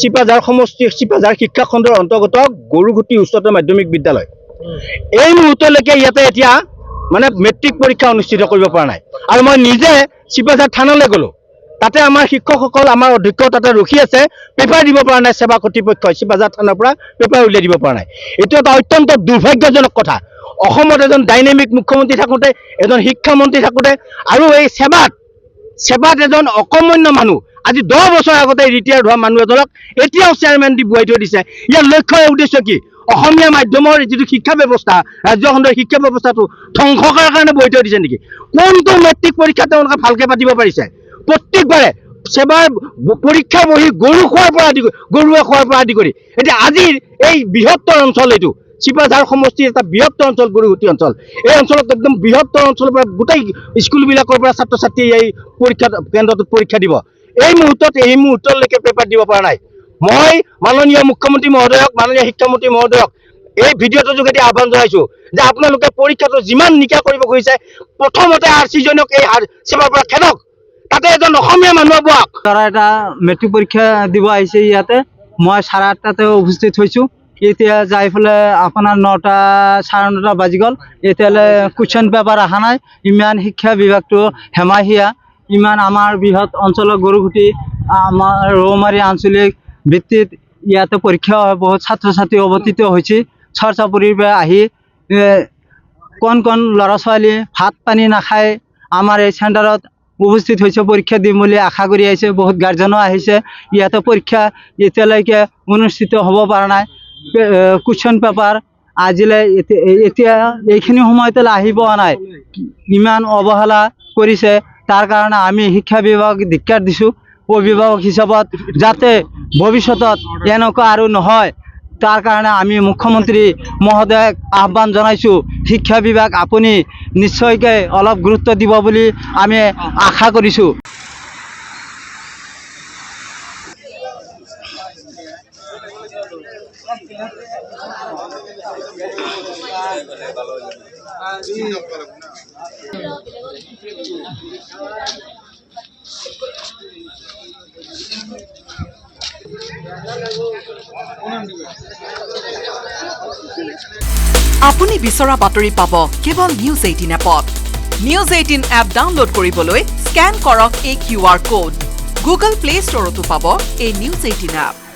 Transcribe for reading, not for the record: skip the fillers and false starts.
চিপাঝাৰ সমষ্টিৰ চিপাঝাৰ শিক্ষা খণ্ডৰ অন্তৰ্গত গৰুগুটি উচ্চতৰ মাধ্যমিক বিদ্যালয় এই মুহূৰ্তলৈকে ইয়াতে এতিয়া মানে মেট্ৰিক পৰীক্ষা অনুষ্ঠিত কৰিব পৰা নাই আৰু মই নিজে চিপাঝাৰ থানালৈ গ'লো তাতে আমাৰ শিক্ষকসকল আমাৰ অধ্যক্ষ তাতে ৰখি আছে পেপাৰ দিব পৰা নাই সেৱা কৰ্তৃপক্ষই চিপাঝাৰ থানাৰ পৰা পেপাৰ উলিয়াই দিব পৰা নাই এইটো এটা অত্যন্ত দুৰ্ভাগ্যজনক কথা অসমত এজন ডাইনামিক মুখ্যমন্ত্ৰী থাকোঁতে এজন শিক্ষামন্ত্ৰী থাকোঁতে আৰু এই সেৱাত এজন অকৰ্মণ্য মানুহ আজি 10 বছৰ আগতে ৰিটায়াৰ্ড হোৱা মানুহ এজনক এতিয়াও চেয়াৰমেন দি বুৱাই থৈ দিছে ইয়াৰ লক্ষ্য উদ্দেশ্য কি অসমীয়া মাধ্যমৰ যিটো শিক্ষা ব্যৱস্থা ৰাজ্যখণ্ডৰ শিক্ষা ব্যৱস্থাটো ধ্বংস কৰাৰ কাৰণে বহি থৈ দিছে নেকি কোনটো মেট্ৰিক পৰীক্ষা তেওঁলোকে ভালকে পাতিব পাৰিছে প্ৰত্যেকবাৰে সেৱাৰ পৰীক্ষা বহি গৰুৱে খোৱাৰ পৰা আদি কৰি এতিয়া আজিৰ এই বৃহত্তৰ অঞ্চল এইটো চিপাঝাৰ সমষ্টিৰ এটা বৃহত্তৰ অঞ্চল গৰুগুটি অঞ্চল এই অঞ্চলত একদম বৃহত্তৰ অঞ্চলৰ পৰা গোটেই স্কুলবিলাকৰ পৰা ছাত্ৰ ছাত্ৰী এই পৰীক্ষা কেন্দ্ৰটোত পৰীক্ষা দিব এই মুহূৰ্তলৈকে পেপাৰ দিব পৰা নাই মই মাননীয় মুখ্যমন্ত্ৰী মহোদয়ক মাননীয় শিক্ষামন্ত্ৰী মহোদয়ক এই ভিডিঅ'টোৰ যোগেদি আহ্বান জনাইছো যে আপোনালোকে পৰীক্ষাটো যিমান নিকা কৰিব খুজিছে প্ৰথমতে আৰচিজনক এই সেৱাৰ পৰা খেদক তাতে এজন অসমীয়া মানুহ বুৱাক তাৰা এটা মেট্ৰিক পৰীক্ষা দিব আহিছে ইয়াতে মই 8:30টাতে উপস্থিত হৈছো এতিয়া যাই ফেলে আপোনাৰ 9টা 9:30 বাজি গ'ল এতিয়ালে কুৱেশ্যন পেপাৰ অহা নাই ইমান শিক্ষা বিভাগটো হেমাহিয়া ইমান আমাৰ বৃহৎ অঞ্চলৰ গৰুগুটি আমাৰ ৰৌমাৰী আঞ্চলিক ভিত্তিত ইয়াতে পৰীক্ষা হয় বহুত ছাত্ৰ ছাত্ৰী অৱতীৰ্ণ হৈছে চৰচাপুৰীৰ পৰা আহি কোন ল'ৰা ছোৱালী ভাত পানী নাখায় আমাৰ এই চেণ্টাৰত উপস্থিত হৈছে পৰীক্ষা দিম বুলি আশা কৰি আহিছে বহুত গাৰ্জেনো আহিছে ইয়াতে পৰীক্ষা এতিয়ালৈকে অনুষ্ঠিত হ'ব পৰা নাই কুৱেশ্যন পেপাৰ আজিলৈ এতিয়া এইখিনি সময়তে আহিব নাই ইমান অৱহেলা কৰিছে তাৰ কাৰণে আমি শিক্ষা বিভাগ ধিক্কাৰ দিছোঁ অভিভাৱক হিচাপত যাতে ভৱিষ্যতত এনেকুৱা আৰু নহয় তাৰ কাৰণে আমি মুখ্যমন্ত্ৰী মহোদয়ক আহ্বান জনাইছোঁ শিক্ষা বিভাগ আপুনি নিশ্চয়কৈ অলপ গুৰুত্ব দিব বুলি আমি আশা কৰিছোঁ আপুনি বিচৰা বাতৰি পাব কেৱল নিউজ 18 এপত নিউজ 18 এপ ডাউনলোড কৰিবলৈ স্ক্যান কৰক এই QR কোড গুগল প্লে ষ্টৰতো পাব এই নিউজ 18 এপ